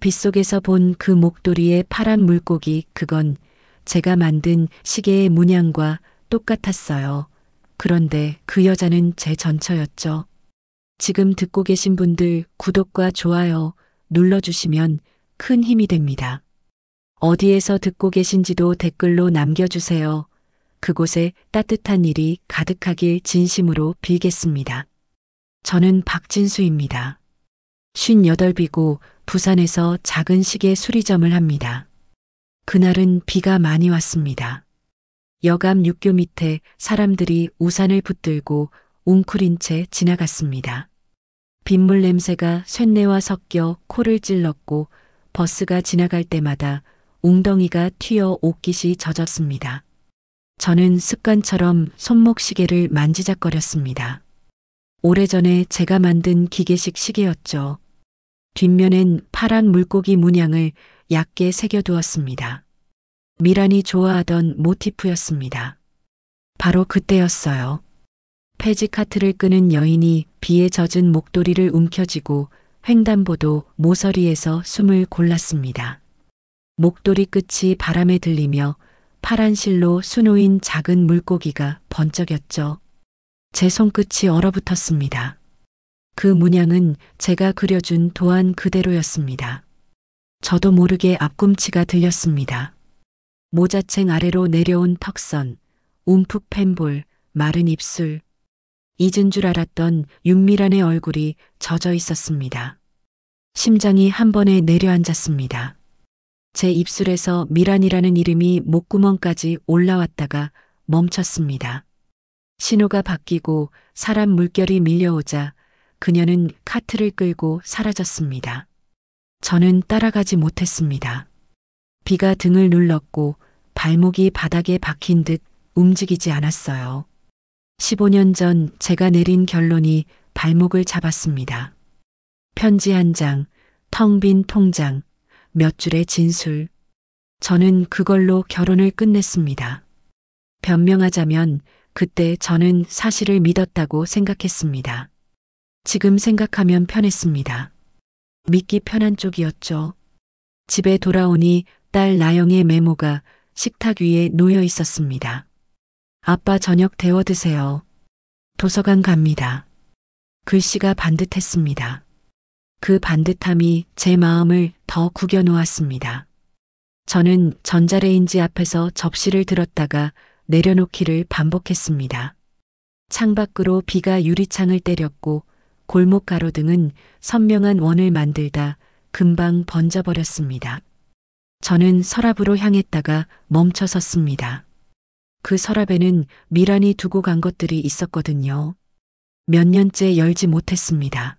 빗속에서 본 그 목도리의 파란 물고기, 그건 제가 만든 시계의 문양과 똑같았어요. 그런데 그 여자는 제 전처였죠. 지금 듣고 계신 분들 구독과 좋아요 눌러주시면 큰 힘이 됩니다. 어디에서 듣고 계신지도 댓글로 남겨주세요. 그곳에 따뜻한 일이 가득하길 진심으로 빌겠습니다. 저는 박진수입니다. 58이고 부산에서 작은 시계 수리점을 합니다. 그날은 비가 많이 왔습니다. 여감 육교 밑에 사람들이 우산을 붙들고 웅크린 채 지나갔습니다. 빗물 냄새가 쇳내와 섞여 코를 찔렀고 버스가 지나갈 때마다 웅덩이가 튀어 옷깃이 젖었습니다. 저는 습관처럼 손목시계를 만지작거렸습니다. 오래전에 제가 만든 기계식 시계였죠. 뒷면엔 파란 물고기 문양을 얕게 새겨두었습니다. 미란이 좋아하던 모티프였습니다. 바로 그때였어요. 페지카트를 끄는 여인이 비에 젖은 목도리를 움켜쥐고 횡단보도 모서리에서 숨을 골랐습니다. 목도리 끝이 바람에 들리며 파란 실로 수놓인 작은 물고기가 번쩍였죠. 제 손끝이 얼어붙었습니다. 그 문양은 제가 그려준 도안 그대로였습니다. 저도 모르게 앞꿈치가 들렸습니다. 모자챙 아래로 내려온 턱선, 움푹 팬 볼, 마른 입술. 잊은 줄 알았던 윤미란의 얼굴이 젖어 있었습니다. 심장이 한 번에 내려앉았습니다. 제 입술에서 미란이라는 이름이 목구멍까지 올라왔다가 멈췄습니다. 신호가 바뀌고 사람 물결이 밀려오자 그녀는 카트를 끌고 사라졌습니다. 저는 따라가지 못했습니다. 비가 등을 눌렀고 발목이 바닥에 박힌 듯 움직이지 않았어요. 15년 전 제가 내린 결론이 발목을 잡았습니다. 편지 한 장, 텅 빈 통장, 몇 줄의 진술. 저는 그걸로 결혼을 끝냈습니다. 변명하자면 그때 저는 사실을 믿었다고 생각했습니다. 지금 생각하면 편했습니다. 믿기 편한 쪽이었죠. 집에 돌아오니 딸 나영의 메모가 식탁 위에 놓여 있었습니다. 아빠 저녁 데워 드세요. 도서관 갑니다. 글씨가 반듯했습니다. 그 반듯함이 제 마음을 더 구겨 놓았습니다. 저는 전자레인지 앞에서 접시를 들었다가 내려놓기를 반복했습니다. 창밖으로 비가 유리창을 때렸고 골목 가로등은 선명한 원을 만들다 금방 번져버렸습니다. 저는 서랍으로 향했다가 멈춰 섰습니다. 그 서랍에는 미란이 두고 간 것들이 있었거든요. 몇 년째 열지 못했습니다.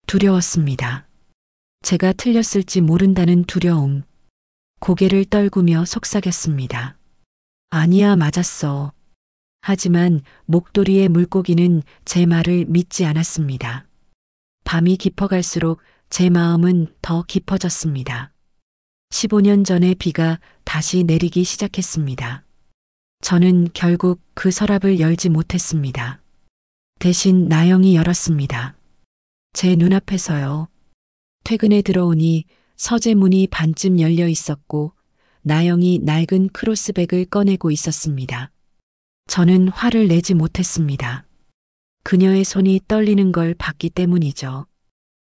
두려웠습니다. 제가 틀렸을지 모른다는 두려움. 고개를 떨구며 속삭였습니다. 아니야, 맞았어. 하지만 목도리의 물고기는 제 말을 믿지 않았습니다. 밤이 깊어갈수록 제 마음은 더 깊어졌습니다. 15년 전에 비가 다시 내리기 시작했습니다. 저는 결국 그 서랍을 열지 못했습니다. 대신 나영이 열었습니다. 제 눈앞에서요. 퇴근에 들어오니 서재 문이 반쯤 열려 있었고 나영이 낡은 크로스백을 꺼내고 있었습니다. 저는 화를 내지 못했습니다. 그녀의 손이 떨리는 걸 봤기 때문이죠.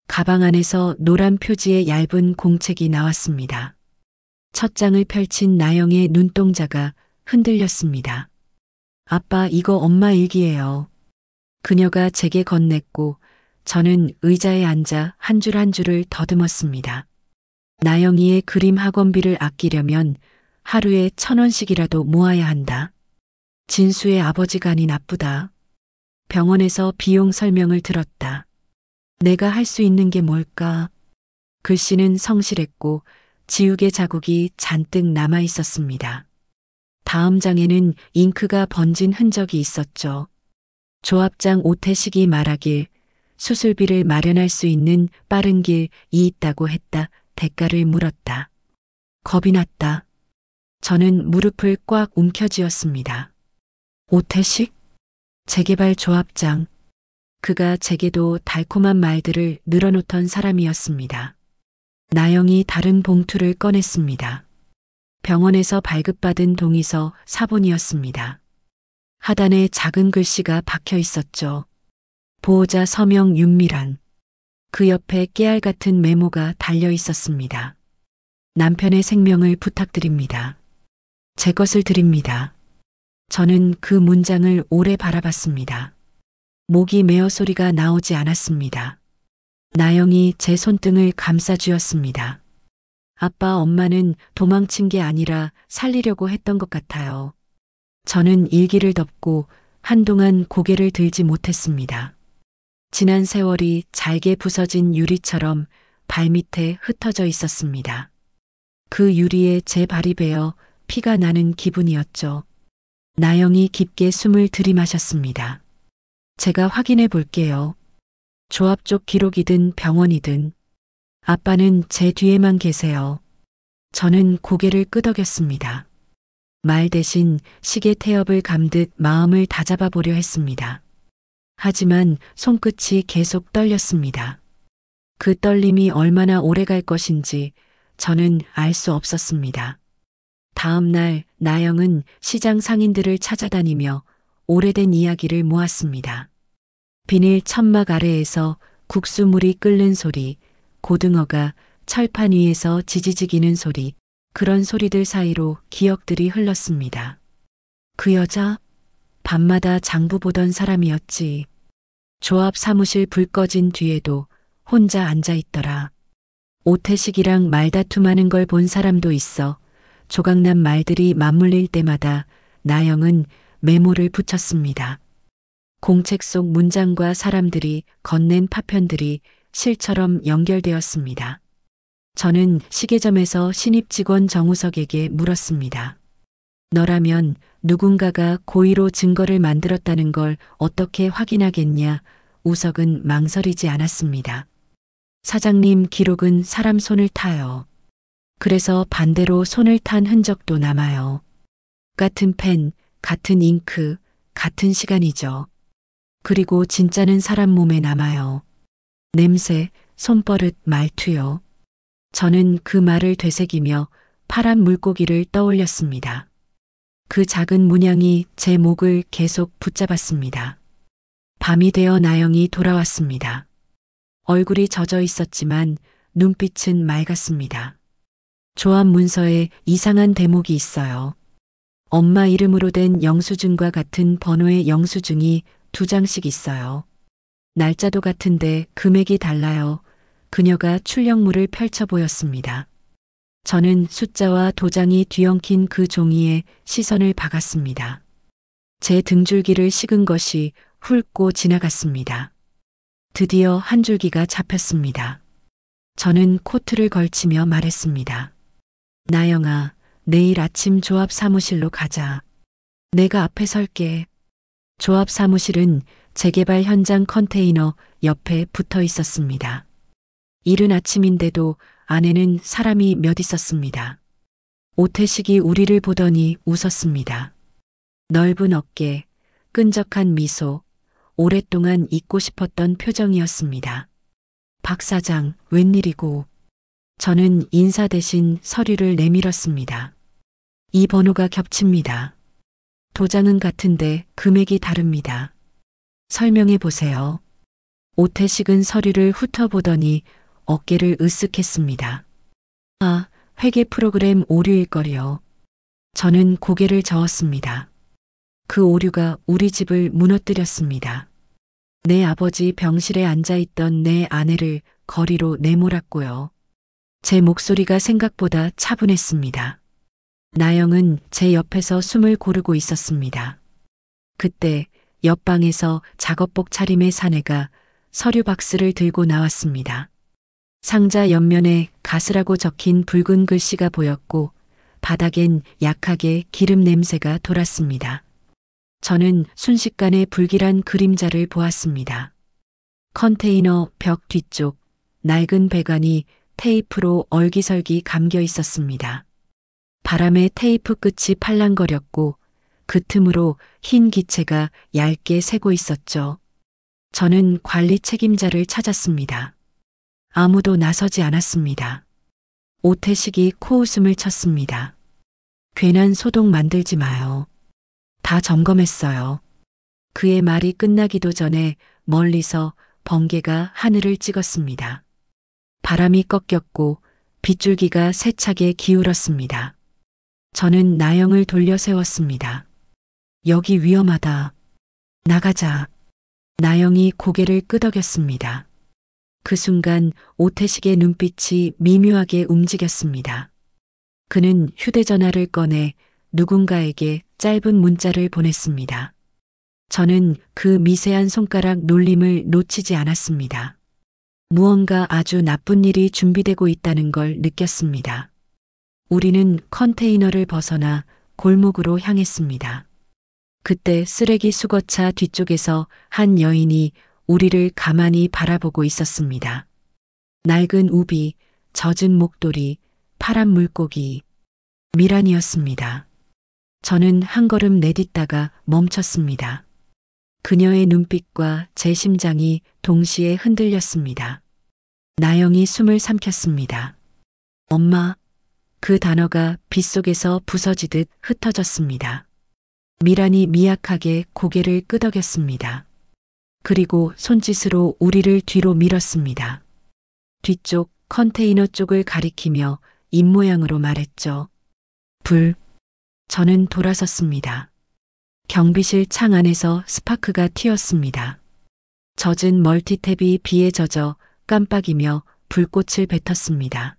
가방 안에서 노란 표지의 얇은 공책이 나왔습니다. 첫 장을 펼친 나영의 눈동자가 흔들렸습니다. 아빠, 이거 엄마 일기예요. 그녀가 제게 건넸고 저는 의자에 앉아 한 줄 한 줄을 더듬었습니다. 나영이의 그림 학원비를 아끼려면 하루에 1,000원씩이라도 모아야 한다. 진수의 아버지가 아니 나쁘다. 병원에서 비용 설명을 들었다. 내가 할 수 있는 게 뭘까? 글씨는 성실했고 지우개 자국이 잔뜩 남아 있었습니다. 다음 장에는 잉크가 번진 흔적이 있었죠. 조합장 오태식이 말하길 수술비를 마련할 수 있는 빠른 길이 있다고 했다. 대가를 물었다. 겁이 났다. 저는 무릎을 꽉 움켜쥐었습니다. 오태식? 재개발 조합장. 그가 제게도 달콤한 말들을 늘어놓던 사람이었습니다. 나영이 다른 봉투를 꺼냈습니다. 병원에서 발급받은 동의서 사본이었습니다. 하단에 작은 글씨가 박혀 있었죠. 보호자 서명 윤미란. 그 옆에 깨알 같은 메모가 달려 있었습니다. 남편의 생명을 부탁드립니다. 제 것을 드립니다. 저는 그 문장을 오래 바라봤습니다. 목이 메어 소리가 나오지 않았습니다. 나영이 제 손등을 감싸주었습니다. 아빠, 엄마는 도망친 게 아니라 살리려고 했던 것 같아요. 저는 일기를 덮고 한동안 고개를 들지 못했습니다. 지난 세월이 잘게 부서진 유리처럼 발밑에 흩어져 있었습니다. 그 유리에 제 발이 베어 피가 나는 기분이었죠. 나영이 깊게 숨을 들이마셨습니다. 제가 확인해 볼게요. 조합 쪽 기록이든 병원이든. 아빠는 제 뒤에만 계세요. 저는 고개를 끄덕였습니다. 말 대신 시계 태엽을 감듯 마음을 다잡아 보려 했습니다. 하지만 손끝이 계속 떨렸습니다. 그 떨림이 얼마나 오래 갈 것인지 저는 알 수 없었습니다. 다음 날 나영은 시장 상인들을 찾아다니며 오래된 이야기를 모았습니다. 비닐 천막 아래에서 국수물이 끓는 소리, 고등어가 철판 위에서 지지직이는 소리, 그런 소리들 사이로 기억들이 흘렀습니다. 그 여자? 밤마다 장부 보던 사람이었지. 조합 사무실 불 꺼진 뒤에도 혼자 앉아 있더라. 오태식이랑 말다툼하는 걸 본 사람도 있어. 조각난 말들이 맞물릴 때마다 나영은 메모를 붙였습니다. 공책 속 문장과 사람들이 건넨 파편들이 실처럼 연결되었습니다. 저는 시계점에서 신입 직원 정우석에게 물었습니다. 너라면 누군가가 고의로 증거를 만들었다는 걸 어떻게 확인하겠냐? 우석은 망설이지 않았습니다. 사장님, 기록은 사람 손을 타요. 그래서 반대로 손을 탄 흔적도 남아요. 같은 펜, 같은 잉크, 같은 시간이죠. 그리고 진짜는 사람 몸에 남아요. 냄새, 손버릇, 말투요. 저는 그 말을 되새기며 파란 물고기를 떠올렸습니다. 그 작은 문양이 제 목을 계속 붙잡았습니다. 밤이 되어 나영이 돌아왔습니다. 얼굴이 젖어 있었지만 눈빛은 맑았습니다. 조합 문서에 이상한 대목이 있어요. 엄마 이름으로 된 영수증과 같은 번호의 영수증이 2장씩 있어요. 날짜도 같은데 금액이 달라요. 그녀가 출력물을 펼쳐 보였습니다. 저는 숫자와 도장이 뒤엉킨 그 종이에 시선을 박았습니다. 제 등줄기를 식은 것이 훑고 지나갔습니다. 드디어 한 줄기가 잡혔습니다. 저는 코트를 걸치며 말했습니다. 나영아, 내일 아침 조합 사무실로 가자. 내가 앞에 설게. 조합 사무실은 재개발 현장 컨테이너 옆에 붙어 있었습니다. 이른 아침인데도 안에는 사람이 몇 있었습니다. 오태식이 우리를 보더니 웃었습니다. 넓은 어깨, 끈적한 미소, 오랫동안 잊고 싶었던 표정이었습니다. 박 사장, 웬일이고. 저는 인사 대신 서류를 내밀었습니다. 이 번호가 겹칩니다. 도장은 같은데 금액이 다릅니다. 설명해 보세요. 오태식은 서류를 훑어보더니 어깨를 으쓱했습니다. 아, 회계 프로그램 오류일걸요. 저는 고개를 저었습니다. 그 오류가 우리 집을 무너뜨렸습니다. 내 아버지 병실에 앉아있던 내 아내를 거리로 내몰았고요. 제 목소리가 생각보다 차분했습니다. 나영은 제 옆에서 숨을 고르고 있었습니다. 그때 옆방에서 작업복 차림의 사내가 서류 박스를 들고 나왔습니다. 상자 옆면에 가스라고 적힌 붉은 글씨가 보였고 바닥엔 약하게 기름 냄새가 돌았습니다. 저는 순식간에 불길한 그림자를 보았습니다. 컨테이너 벽 뒤쪽 낡은 배관이 테이프로 얼기설기 감겨 있었습니다. 바람에 테이프 끝이 팔랑거렸고 그 틈으로 흰 기체가 얇게 새고 있었죠. 저는 관리 책임자를 찾았습니다. 아무도 나서지 않았습니다. 오태식이 코웃음을 쳤습니다. 괜한 소동 만들지 마요. 다 점검했어요. 그의 말이 끝나기도 전에 멀리서 번개가 하늘을 찍었습니다. 바람이 꺾였고 빗줄기가 세차게 기울었습니다. 저는 나영을 돌려 세웠습니다. 여기 위험하다. 나가자. 나영이 고개를 끄덕였습니다. 그 순간 오태식의 눈빛이 미묘하게 움직였습니다. 그는 휴대전화를 꺼내 누군가에게 짧은 문자를 보냈습니다. 저는 그 미세한 손가락 놀림을 놓치지 않았습니다. 무언가 아주 나쁜 일이 준비되고 있다는 걸 느꼈습니다. 우리는 컨테이너를 벗어나 골목으로 향했습니다. 그때 쓰레기 수거차 뒤쪽에서 한 여인이 우리를 가만히 바라보고 있었습니다. 낡은 우비, 젖은 목도리, 파란 물고기, 미란이었습니다. 저는 한 걸음 내딛다가 멈췄습니다. 그녀의 눈빛과 제 심장이 동시에 흔들렸습니다. 나영이 숨을 삼켰습니다. 엄마, 그 단어가 빗속에서 부서지듯 흩어졌습니다. 미란이 미약하게 고개를 끄덕였습니다. 그리고 손짓으로 우리를 뒤로 밀었습니다. 뒤쪽 컨테이너 쪽을 가리키며 입모양으로 말했죠. 불. 저는 돌아섰습니다. 경비실 창 안에서 스파크가 튀었습니다. 젖은 멀티탭이 비에 젖어 깜빡이며 불꽃을 뱉었습니다.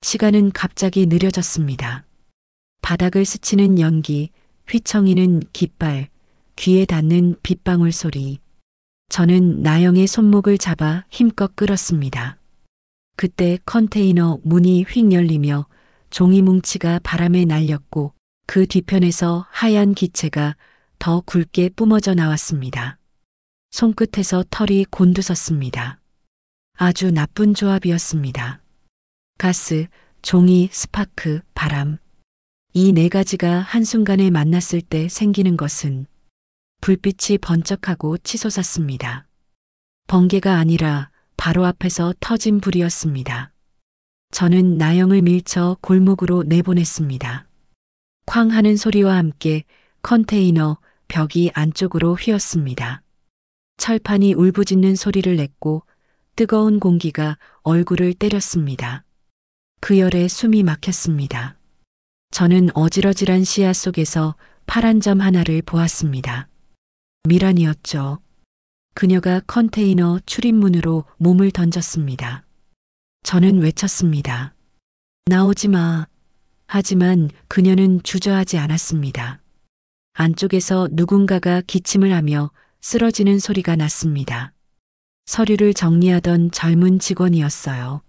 시간은 갑자기 느려졌습니다. 바닥을 스치는 연기, 휘청이는 깃발, 귀에 닿는 빗방울 소리. 저는 나영의 손목을 잡아 힘껏 끌었습니다. 그때 컨테이너 문이 휙 열리며 종이 뭉치가 바람에 날렸고 그 뒤편에서 하얀 기체가 더 굵게 뿜어져 나왔습니다. 손끝에서 털이 곤두섰습니다. 아주 나쁜 조합이었습니다. 가스, 종이, 스파크, 바람. 이 네 가지가 한순간에 만났을 때 생기는 것은 불빛이 번쩍하고 치솟았습니다. 번개가 아니라 바로 앞에서 터진 불이었습니다. 저는 나영을 밀쳐 골목으로 내보냈습니다. 쾅 하는 소리와 함께 컨테이너 벽이 안쪽으로 휘었습니다. 철판이 울부짖는 소리를 냈고 뜨거운 공기가 얼굴을 때렸습니다. 그 열에 숨이 막혔습니다. 저는 어지러질한 시야 속에서 파란 점 하나를 보았습니다. 미란이었죠. 그녀가 컨테이너 출입문으로 몸을 던졌습니다. 저는 외쳤습니다. 나오지 마. 하지만 그녀는 주저하지 않았습니다. 안쪽에서 누군가가 기침을 하며 쓰러지는 소리가 났습니다. 서류를 정리하던 젊은 직원이었어요.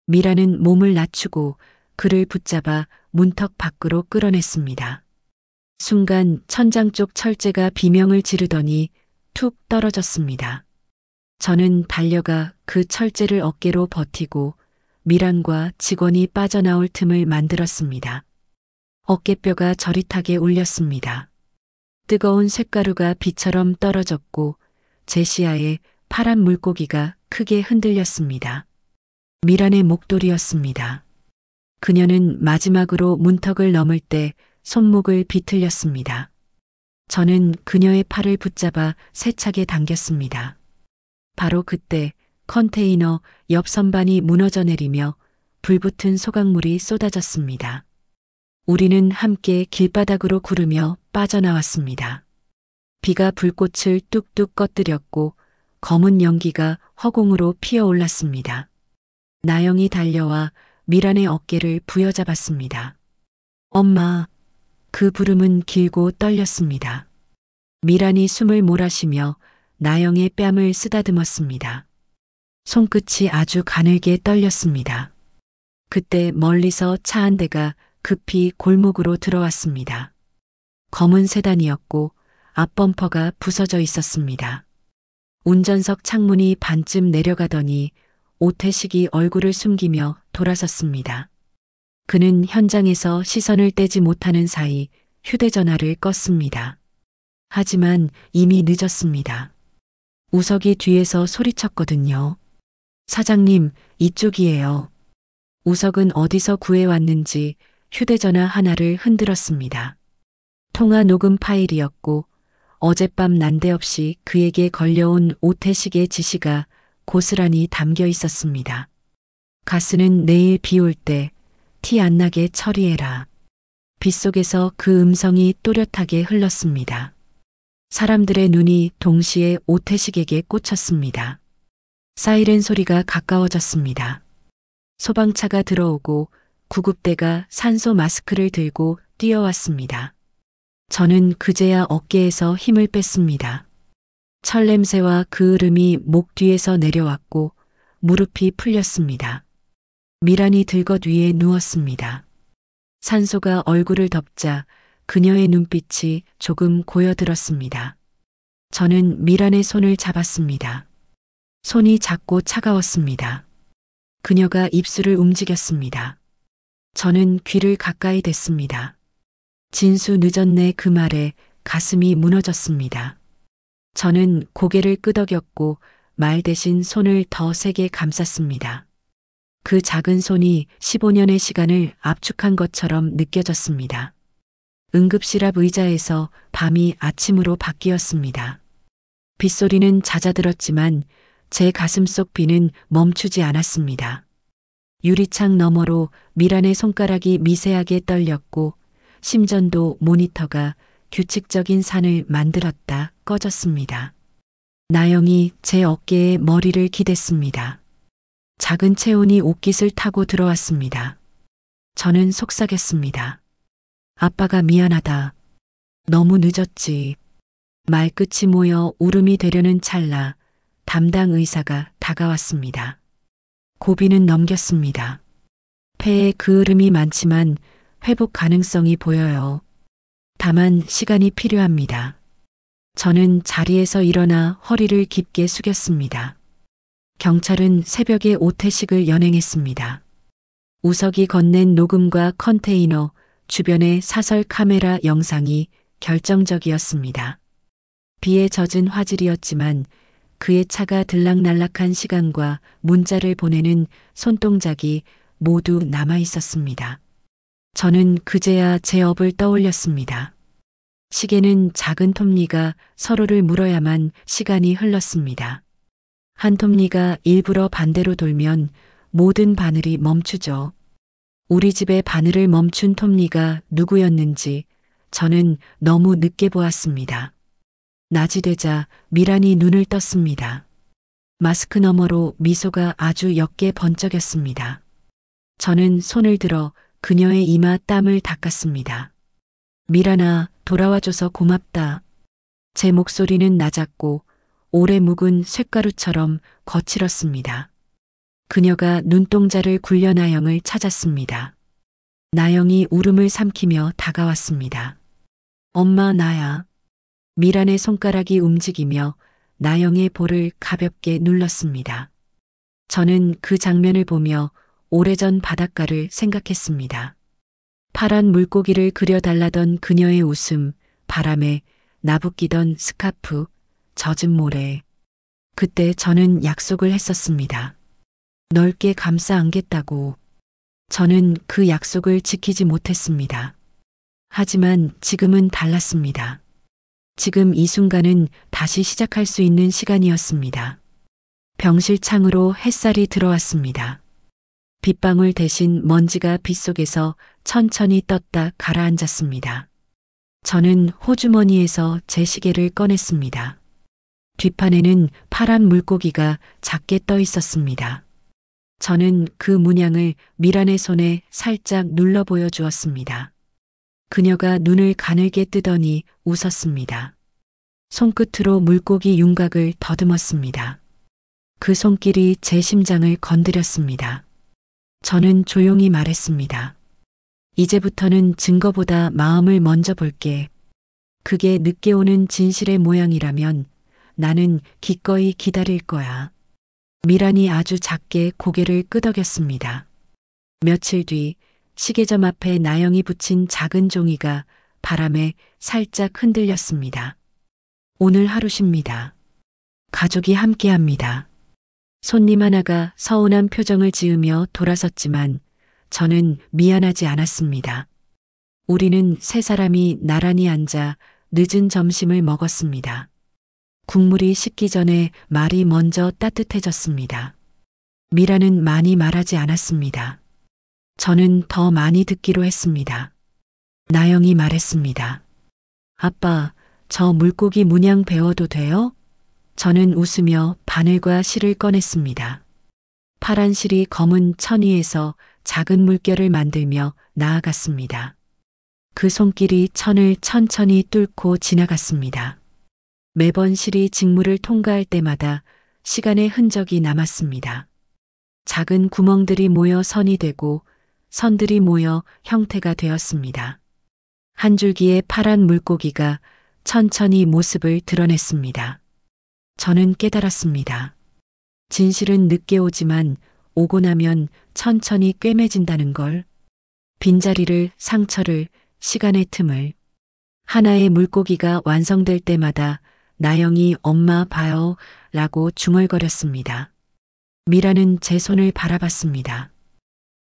미라는 몸을 낮추고 그를 붙잡아 문턱 밖으로 끌어냈습니다. 순간 천장 쪽 철제가 비명을 지르더니 툭 떨어졌습니다. 저는 달려가 그 철제를 어깨로 버티고 미란과 직원이 빠져나올 틈을 만들었습니다. 어깨뼈가 저릿하게 울렸습니다. 뜨거운 쇳가루가 비처럼 떨어졌고 제 시야에 파란 물고기가 크게 흔들렸습니다. 미란의 목도리였습니다. 그녀는 마지막으로 문턱을 넘을 때 손목을 비틀렸습니다. 저는 그녀의 팔을 붙잡아 세차게 당겼습니다. 바로 그때 컨테이너 옆 선반이 무너져 내리며 불붙은 소각물이 쏟아졌습니다. 우리는 함께 길바닥으로 구르며 빠져나왔습니다. 비가 불꽃을 뚝뚝 꺼뜨렸고 검은 연기가 허공으로 피어올랐습니다. 나영이 달려와 미란의 어깨를 부여잡았습니다. 엄마. 그 부름은 길고 떨렸습니다. 미란이 숨을 몰아쉬며 나영의 뺨을 쓰다듬었습니다. 손끝이 아주 가늘게 떨렸습니다. 그때 멀리서 차 한 대가 급히 골목으로 들어왔습니다. 검은 세단이었고 앞범퍼가 부서져 있었습니다. 운전석 창문이 반쯤 내려가더니 오태식이 얼굴을 숨기며 돌아섰습니다. 그는 현장에서 시선을 떼지 못하는 사이 휴대전화를 껐습니다. 하지만 이미 늦었습니다. 우석이 뒤에서 소리쳤거든요. 사장님, 이쪽이에요. 우석은 어디서 구해왔는지 휴대전화 하나를 흔들었습니다. 통화 녹음 파일이었고 어젯밤 난데없이 그에게 걸려온 오태식의 지시가 고스란히 담겨 있었습니다. 가스는 내일 비 올 때 티 안 나게 처리해라. 빗속에서 그 음성이 또렷하게 흘렀습니다. 사람들의 눈이 동시에 오태식에게 꽂혔습니다. 사이렌 소리가 가까워졌습니다. 소방차가 들어오고 구급대가 산소 마스크를 들고 뛰어왔습니다. 저는 그제야 어깨에서 힘을 뺐습니다. 철 냄새와 그 으름이 목 뒤에서 내려왔고 무릎이 풀렸습니다. 미란이 들것 위에 누웠습니다. 산소가 얼굴을 덮자 그녀의 눈빛이 조금 고여들었습니다. 저는 미란의 손을 잡았습니다. 손이 작고 차가웠습니다. 그녀가 입술을 움직였습니다. 저는 귀를 가까이 댔습니다. 진수 늦었네 그 말에 가슴이 무너졌습니다. 저는 고개를 끄덕였고 말 대신 손을 더 세게 감쌌습니다. 그 작은 손이 15년의 시간을 압축한 것처럼 느껴졌습니다. 응급실 앞 의자에서 밤이 아침으로 바뀌었습니다. 빗소리는 잦아들었지만 제 가슴속 비는 멈추지 않았습니다. 유리창 너머로 미란의 손가락이 미세하게 떨렸고 심전도 모니터가 규칙적인 산을 만들었다 꺼졌습니다. 나영이 제 어깨에 머리를 기댔습니다. 작은 체온이 옷깃을 타고 들어왔습니다. 저는 속삭였습니다. 아빠가 미안하다. 너무 늦었지. 말끝이 모여 울음이 되려는 찰나 담당 의사가 다가왔습니다. 고비는 넘겼습니다. 폐에 그 으름이 많지만 회복 가능성이 보여요. 다만 시간이 필요합니다. 저는 자리에서 일어나 허리를 깊게 숙였습니다. 경찰은 새벽에 오태식을 연행했습니다. 우석이 건넨 녹음과 컨테이너, 주변의 사설 카메라 영상이 결정적이었습니다. 비에 젖은 화질이었지만 그의 차가 들락날락한 시간과 문자를 보내는 손동작이 모두 남아 있었습니다. 저는 그제야 제 업을 떠올렸습니다. 시계는 작은 톱니가 서로를 물어야만 시간이 흘렀습니다. 한 톱니가 일부러 반대로 돌면 모든 바늘이 멈추죠. 우리 집의 바늘을 멈춘 톱니가 누구였는지 저는 너무 늦게 보았습니다. 낮이 되자 미란이 눈을 떴습니다. 마스크 너머로 미소가 아주 옅게 번쩍였습니다. 저는 손을 들어 그녀의 이마 땀을 닦았습니다. 미란아, 돌아와줘서 고맙다. 제 목소리는 낮았고 오래 묵은 쇳가루처럼 거칠었습니다. 그녀가 눈동자를 굴려 나영을 찾았습니다. 나영이 울음을 삼키며 다가왔습니다. 엄마 나야. 미란의 손가락이 움직이며 나영의 볼을 가볍게 눌렀습니다. 저는 그 장면을 보며 오래전 바닷가를 생각했습니다. 파란 물고기를 그려달라던 그녀의 웃음, 바람에 나부끼던 스카프, 젖은 모래. 그때 저는 약속을 했었습니다. 넓게 감싸 안겠다고. 저는 그 약속을 지키지 못했습니다. 하지만 지금은 달랐습니다. 지금 이 순간은 다시 시작할 수 있는 시간이었습니다. 병실 창으로 햇살이 들어왔습니다. 빗방울 대신 먼지가 빗속에서 천천히 떴다 가라앉았습니다. 저는 호주머니에서 제 시계를 꺼냈습니다. 뒷판에는 파란 물고기가 작게 떠 있었습니다. 저는 그 문양을 미란의 손에 살짝 눌러 보여주었습니다. 그녀가 눈을 가늘게 뜨더니 웃었습니다. 손끝으로 물고기 윤곽을 더듬었습니다. 그 손길이 제 심장을 건드렸습니다. 저는 조용히 말했습니다. 이제부터는 증거보다 마음을 먼저 볼게. 그게 늦게 오는 진실의 모양이라면 나는 기꺼이 기다릴 거야. 미란이 아주 작게 고개를 끄덕였습니다. 며칠 뒤 시계점 앞에 나영이 붙인 작은 종이가 바람에 살짝 흔들렸습니다. 오늘 하루 쉽니다. 가족이 함께합니다. 손님 하나가 서운한 표정을 지으며 돌아섰지만 저는 미안하지 않았습니다. 우리는 세 사람이 나란히 앉아 늦은 점심을 먹었습니다. 국물이 식기 전에 말이 먼저 따뜻해졌습니다. 미라는 많이 말하지 않았습니다. 저는 더 많이 듣기로 했습니다. 나영이 말했습니다. 아빠, 저 물고기 문양 배워도 돼요? 저는 웃으며 바늘과 실을 꺼냈습니다. 파란 실이 검은 천 위에서 작은 물결을 만들며 나아갔습니다. 그 손길이 천을 천천히 뚫고 지나갔습니다. 매번 실이 직물을 통과할 때마다 시간의 흔적이 남았습니다. 작은 구멍들이 모여 선이 되고 선들이 모여 형태가 되었습니다. 한 줄기의 파란 물고기가 천천히 모습을 드러냈습니다. 저는 깨달았습니다. 진실은 늦게 오지만 오고 나면 천천히 꿰매진다는 걸. 빈자리를, 상처를, 시간의 틈을. 하나의 물고기가 완성될 때마다 나영이 엄마 봐요 라고 중얼거렸습니다. 미라는 제 손을 바라봤습니다.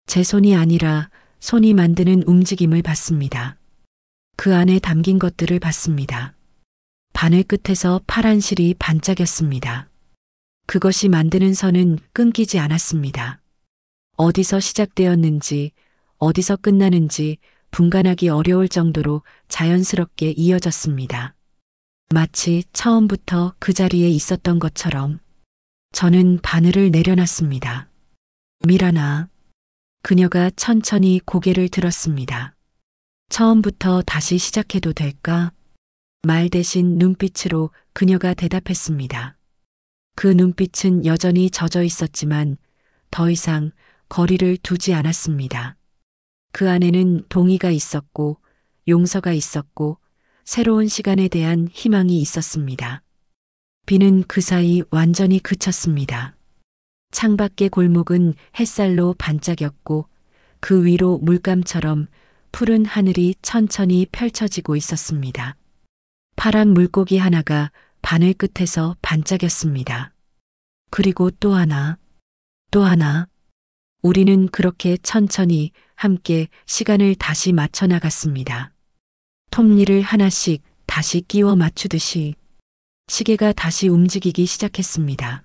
제 손이 아니라 손이 만드는 움직임을 봤습니다. 그 안에 담긴 것들을 봤습니다. 바늘 끝에서 파란 실이 반짝였습니다. 그것이 만드는 선은 끊기지 않았습니다. 어디서 시작되었는지, 어디서 끝나는지 분간하기 어려울 정도로 자연스럽게 이어졌습니다. 마치 처음부터 그 자리에 있었던 것처럼. 저는 바늘을 내려놨습니다. 미라나. 그녀가 천천히 고개를 들었습니다. 처음부터 다시 시작해도 될까? 말 대신 눈빛으로 그녀가 대답했습니다. 그 눈빛은 여전히 젖어 있었지만 더 이상 거리를 두지 않았습니다. 그 안에는 동의가 있었고 용서가 있었고 새로운 시간에 대한 희망이 있었습니다. 비는 그 사이 완전히 그쳤습니다. 창밖의 골목은 햇살로 반짝였고 그 위로 물감처럼 푸른 하늘이 천천히 펼쳐지고 있었습니다. 파란 물고기 하나가 바늘 끝에서 반짝였습니다. 그리고 또 하나, 또 하나. 우리는 그렇게 천천히 함께 시간을 다시 맞춰 나갔습니다. 톱니를 하나씩 다시 끼워 맞추듯이 시계가 다시 움직이기 시작했습니다.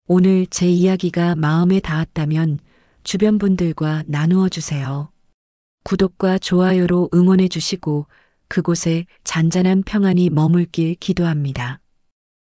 오늘 제 이야기가 마음에 닿았다면 주변 분들과 나누어 주세요. 구독과 좋아요로 응원해 주시고 그곳에 잔잔한 평안이 머물길 기도합니다.